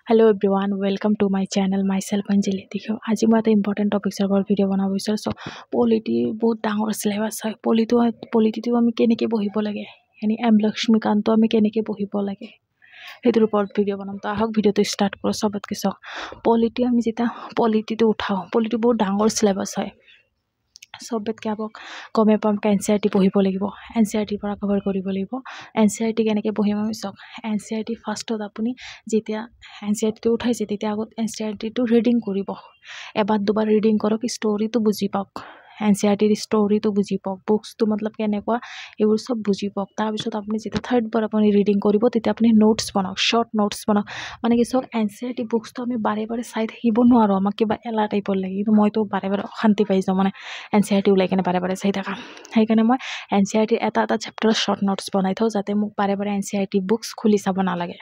Hello everyone, welcome to my channel. Myself Anjali. देखियो आज मैं तो इम्पोर्टेंट टॉपिक्सर पर ভিডিঅ' বনাব বিচাৰিছোঁ। পলিটি বহুত ডাঙৰ চিলেবাছ হয়। পলিটিটো আমি কেনেকৈ পঢ়িব লাগে, এনে এম লক্ষ্মীকান্তটো আমি কেনেকৈ পঢ়িব লাগে সেইটোৰ ওপৰত ভিডিঅ' বনাম। তো আহক ভিডিঅ'টো ষ্টাৰ্ট কৰোঁ। চবতকৈ চাওক, পলিটি আমি যেতিয়া পলিটিটো উঠাওঁ, পলিটি বহুত ডাঙৰ চিলেবাছ হয়। চবতকৈ আগত গমে পাম NCERT পঢ়িব লাগিব। NCERTৰ পৰা কভাৰ কৰিব লাগিব। NCERT কেনেকৈ পঢ়িম আমি চাওক। NCERT ফাৰ্ষ্টত আপুনি যেতিয়া NCERTটো উঠাইছে তেতিয়া আগত NCERTটো ৰিডিং কৰিব। এবাৰ দুবাৰ ৰিডিং কৰক, ষ্টৰিটো বুজি পাওক। NCERTৰ ষ্টৰিটো বুজি পাওক, বুকছটো মতলব কেনেকুৱা এইবোৰ চব বুজি পাওক। তাৰপিছত আপুনি যেতিয়া থাৰ্ডবাৰ আপুনি ৰিডিং কৰিব তেতিয়া আপুনি নোটছ বনাওক, শ্বৰ্ট নোটছ বনাওক। মানে কি চাওক, NCERT বুকছটো আমি বাৰে বাৰে চাই থাকিব নোৱাৰোঁ, আমাক কিবা এলাহ টাইপৰ লাগে। কিন্তু মইতো বাৰে বাৰে অশান্তি পাই যাওঁ মানে NCERT ওলাই কিনে বাৰে বাৰে চাই থাকা। সেইকাৰণে মই NCERT এটা চেপ্টাৰৰ শ্বৰ্ট নোটছ বনাই থওঁ, যাতে মোক বাৰে বাৰে NCERT বুকছ খুলি চাব নালাগে।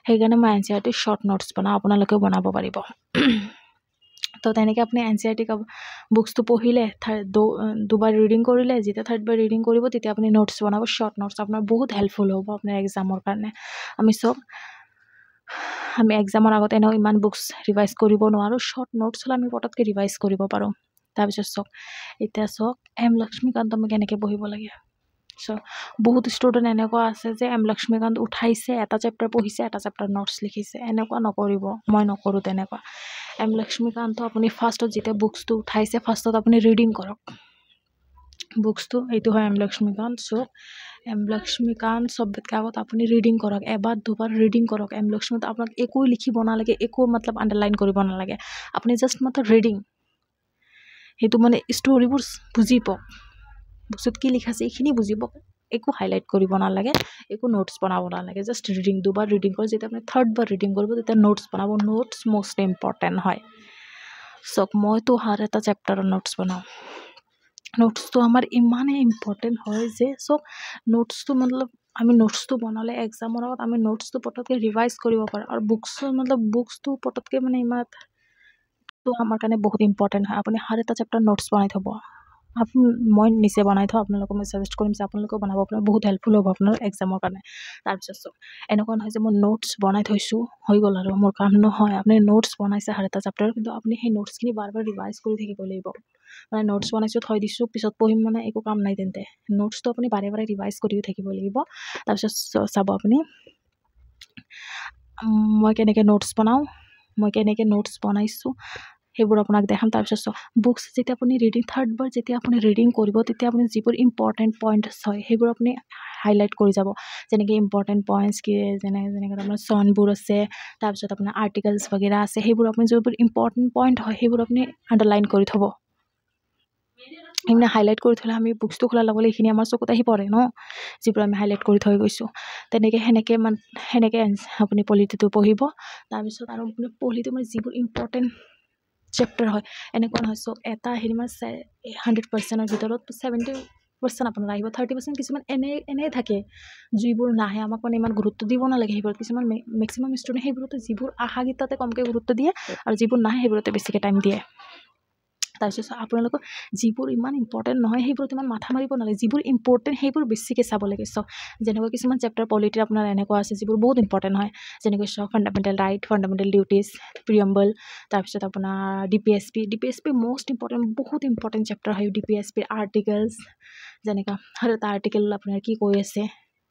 সেইকাৰণে মই NCERT শ্বৰ্ট নোটছ বনাওঁ, আপোনালোকেও বনাব পাৰিব। তো তেনেকৈ আপুনি NCERT বুকছটো পঢ়িলে, দুবাৰ ৰিডিং কৰিলে, যেতিয়া থাৰ্ডবাৰ ৰিডিং কৰিব তেতিয়া আপুনি নোটছ বনাব, শ্বৰ্ট নোটছ। আপোনাৰ বহুত হেল্পফুল হ'ব আপোনাৰ এক্সামৰ কাৰণে। আমি এক্সামৰ আগত এনেও ইমান বুকছ ৰিভাইজ কৰিব নোৱাৰোঁ, শ্বৰ্ট নোটছ হ'লে আমি পটককৈ ৰিভাইজ কৰিব পাৰোঁ। তাৰপিছত চাওক, এতিয়া চাওক এম লক্ষ্মীকান্ত আমি কেনেকৈ পঢ়িব লাগে। চ' বহুত ষ্টুডেণ্ট এনেকুৱা আছে যে এম লক্ষ্মীকান্ত উঠাইছে, এটা চেপ্টাৰ পঢ়িছে, এটা চেপ্টাৰ নোটছ লিখিছে। এনেকুৱা নকৰিব, মই নকৰোঁ তেনেকুৱা। এম লক্ষ্মীকান্ত আপুনি ফাৰ্ষ্টত যেতিয়া বুকছটো উঠাইছে, ফাৰ্ষ্টত আপুনি ৰিডিং কৰক। বুকছটো এইটো হয় এম লক্ষ্মীকান্ত। চ' এম লক্ষ্মীকান্ত চবতকৈ আগত আপুনি ৰিডিং কৰক, এবাৰ দুবাৰ ৰিডিং কৰক। এম লক্ষ্মীকান্ত আপোনাক একো লিখিব নালাগে, একো মতলব আণ্ডাৰলাইন কৰিব নালাগে। আপুনি জাষ্ট মাত্ৰ ৰিডিং, সেইটো মানে ষ্টৰিবোৰ বুজি পাওক, বুকছত কি লিখা আছে এইখিনি বুজি পাওক। একো হাইলাইট কৰিব নালাগে, একো নোটছ বনাব নালাগে, জাষ্ট ৰিডিং। দুবাৰ ৰিডিং কৰি যেতিয়া আপুনি থাৰ্ডবাৰ ৰিডিং কৰিব তেতিয়া নোটছ বনাব। নোটছ মষ্ট ইম্পৰ্টেণ্ট হয়। চাওক, মইতো হৰ এটা চেপ্টাৰৰ নোটছ বনাওঁ। নোটছটো আমাৰ ইমানেই ইম্পৰ্টেণ্ট হয় যে চাওক, নোটছটো মতলব আমি নোটছটো বনালে এক্সামৰ আগত আমি নোটছটো পটককৈ ৰিভাইজ কৰিব পাৰোঁ। আৰু বুকছটো পটককৈ মানে ইমান তো আমাৰ কাৰণে বহুত ইম্পৰ্টেণ্ট হয়। আপুনি হৰ এটা চেপ্টাৰ নোটছ বনাই থ'ব। মই নিজে বনাই থওঁ, আপোনালোকক মই ছাজেষ্ট কৰিম যে আপোনালোকেও বনাব, আপোনাৰ বহুত হেল্পফুল হ'ব আপোনাৰ এক্সামৰ কাৰণে। তাৰপিছত চাওক, এনেকুৱা নহয় যে মই নোটছ বনাই থৈছোঁ হৈ গ'ল আৰু মোৰ কাম নহয়। আপুনি নোটছ বনাইছে হৰ এটা চেপ্টাৰ, কিন্তু আপুনি সেই নোটছখিনি বাৰ বাৰ ৰিভাইজ কৰি থাকিব লাগিব। মানে নোটছ বনাইছোঁ থৈ দিছোঁ, পিছত পঢ়িম মানে একো কাম নাই তেন্তে। নোটছটো আপুনি বাৰে বাৰে ৰিভাইজ কৰিও থাকিব লাগিব। তাৰপিছত চাব আপুনি মই কেনেকৈ নোটছ বনাওঁ, মই কেনেকৈ নোটছ বনাইছোঁ সেইবোৰ আপোনাক দেখাম। তাৰপিছত চাওক, বুকছ যেতিয়া আপুনি থাৰ্ডবাৰ যেতিয়া আপুনি ৰিডিং কৰিব তেতিয়া আপুনি যিবোৰ ইম্পৰ্টেণ্ট পইণ্টছ হয় সেইবোৰ আপুনি হাইলাইট কৰি যাব। যেনেকৈ ইম্পৰ্টেণ্ট পইণ্টছ কি, যেনেকৈ আপোনাৰ চনবোৰ আছে, তাৰপিছত আপোনাৰ আৰ্টিকেলছ বাগেৰা আছে, সেইবোৰ আপুনি যিবোৰ ইম্পৰ্টেণ্ট পইণ্ট হয় সেইবোৰ আপুনি আণ্ডাৰলাইন কৰি থ'ব। সেইখিনি হাইলাইট কৰি থ'লে আমি বুকছটো খোলাৰ লগে এইখিনি আমাৰ চকুত আহি পৰে ন, যিবোৰ আমি হাইলাইট কৰি থৈ গৈছোঁ। সেনেকৈ আপুনি পলিটিটো পঢ়িব। তাৰপিছত আৰু আপুনি পলিটি মানে যিবোৰ ইম্পৰ্টেণ্ট চেপ্টাৰ হয়, এনেকুৱা নহয় চাওক, এটা হেৰি মানে 100%ৰ ভিতৰত 70% আপোনাৰ আহিব, 30% কিছুমান এনেই থাকে যিবোৰ নাহে। আমাক মানে ইমান গুৰুত্ব দিব নালাগে সেইবোৰত। কিছুমান মেক্সিমাম ষ্টুডেণ্ট সেইবোৰতে যিবোৰ আহাকেইটাতে কমকৈ গুৰুত্ব দিয়ে আৰু যিবোৰ নাহে সেইবোৰতে বেছিকৈ টাইম দিয়ে। তাৰপিছত আপোনালোকৰ যিবোৰ ইমান ইম্পৰ্টেণ্ট নহয় সেইবোৰত ইমান মাথা মাৰিব নালাগে, যিবোৰ ইম্পৰ্টেণ্ট সেইবোৰ বেছিকৈ চাব লাগে। চাওক, যেনেকৈ কিছুমান চেপ্টাৰ পলিটিৰ আপোনাৰ এনেকুৱা আছে যিবোৰ বহুত ইম্পৰ্টেণ্ট হয়, যেনেকৈ চাওক ফাণ্ডামেণ্টেল ৰাইট, ফাণ্ডামেণ্টেল ডিউটিজ, প্ৰিএম্বল, তাৰপিছত আপোনাৰ DPSP মষ্ট ইম্পৰ্টেণ্ট, বহুত ইম্পৰ্টেণ্ট চেপ্টাৰ হয় DPSPৰ। আৰ্টিকেলছ, যেনেকৈ আৰু এটা আৰ্টিকেল আপোনাৰ কি কৈ আছে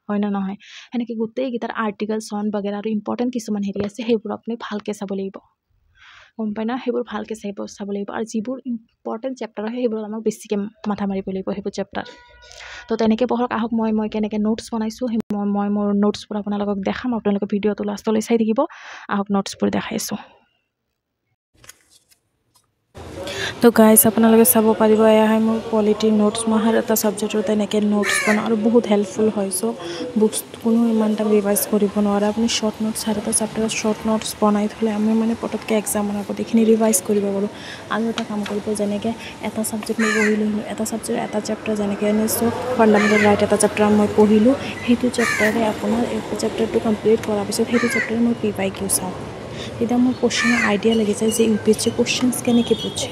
হয় নে নহয়, সেনেকৈ গোটেইকেইটাৰ আৰ্টিকেল চন বাগেৰা আৰু ইম্পৰ্টেণ্ট কিছুমান হেৰি আছে সেইবোৰ আপুনি ভালকৈ চাব লাগিব, গম পাই না। সেইবোৰ ভালকৈ চাব লাগিব। আৰু যিবোৰ ইম্পৰ্টেণ্ট চেপ্টাৰ হয় সেইবোৰত আমাক বেছিকৈ মাথা মাৰিব লাগিব সেইবোৰ চেপ্টাৰ। তো তেনেকৈ পঢ়ক। আহক মই কেনেকৈ নোটছ বনাইছোঁ মই মোৰ নোটছবোৰ আপোনালোকক দেখাম। আপোনালোকে ভিডিঅ'টো লাষ্টলৈ চাই থাকিব। আহক নোটছবোৰ দেখাইছোঁ। তো গাইজ আপোনালোকে চাব পাৰিব, এয়া হয় মোৰ পলিটিৰ নোটছ। মই হৰ এটা ছাবজেক্টৰ তেনেকৈ নোটছ বনাওঁ আৰু বহুত হেল্পফুল হয়। চ' বুকছ কোনো ইমান টাইম ৰিভাইজ কৰিব নোৱাৰে। আপুনি শ্বৰ্ট নোটছ হৰ এটা চেপ্টাৰত শ্বৰ্ট নোটছ বনাই থ'লে আমি মানে পটককৈ এক্সামৰ আগত এইখিনি ৰিভাইজ কৰিব পাৰোঁ। আৰু এটা কাম কৰিব, যেনেকৈ এটা ছাবজেক্ট মই পঢ়িলোঁ, এটা ছাবজেক্ট এটা চেপ্টাৰ, যেনেকৈ এনে চব ফাণ্ডামেণ্টেল ৰাইট এটা চেপ্টাৰ মই পঢ়িলোঁ, সেইটো চেপ্টাৰে আপোনাৰ এইটো চেপ্টাৰটো কমপ্লিট কৰাৰ পিছত সেইটো চেপ্টাৰে মই PYQ চাওঁ। তেতিয়া মোৰ কুৱেশ্যনৰ আইডিয়া লাগি যায় যে U P S C questions কেনেকৈ পুছে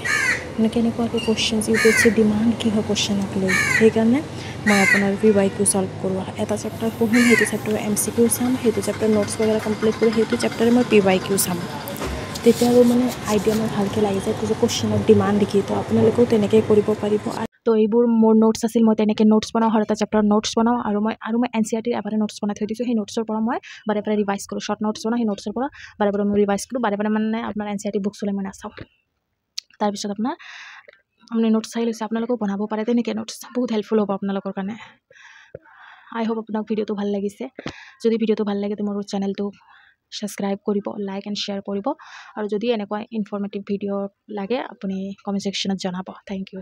মানে কেনেকুৱাকৈ questions U P S C demand কি হয় কুৱেশ্যনক লৈ সেইকাৰণে মই আপোনাৰ PYQ চল্ভ কৰোঁ এটা চেপ্টাৰ পঢ়িম সেইটো চেপ্টাৰ MCQ চাম সেইটো চেপ্টাৰ নোটছ বগেৰা কমপ্লিট কৰি সেইটো চেপ্টাৰে মই PYQ চাম তেতিয়া আৰু মানে আইডিয়া মোৰ ভালকৈ লাগি যায় যে কুৱেশ্যনৰ ডিমাণ্ড দেখি তো আপোনালোকেও তেনেকৈ কৰিব পাৰিব তো এইবোৰ মোৰ নোটছ আছিল মই তেনেকৈ নোটছ বনাওঁ হৰ এটা চেপ্টাৰ নোটছ বনাওঁ আৰু মই NCERTৰ এবাৰে নোটছ বনাই থৈ দিছোঁ সেই নোটছৰ পৰা মই বাৰে বাৰে ৰিভাইজ কৰোঁ শ্বৰ্ট নোটছ বনাওঁ সেই নোটছৰ পৰা বাৰে বাৰে মই ৰিভাইজ কৰোঁ বাৰে বাৰে মানে আপোনাৰ NCERT বুকছলৈ মই নাচাওঁ তাৰপিছত আপোনাৰ আপুনি নোটছ চাই লৈছে আপোনালোকেও বনাব পাৰে তেনেকৈ নোটছ বহুত হেল্পফুল হ'ব আপোনালোকৰ কাৰণে আই হোপ আপোনাক ভিডিঅ'টো ভাল লাগিছে যদি ভিডিঅ'টো ভাল লাগে তো মোৰ চেনেলটো ছাবস্ক্ৰাইব কৰিব লাইক এণ্ড শ্বেয়াৰ কৰিব আৰু যদি এনেকুৱা ইনফৰ্মেটিভ ভিডিঅ' লাগে আপুনি কমেণ্ট ছেকশ্যনত জনাব থেংক ইউ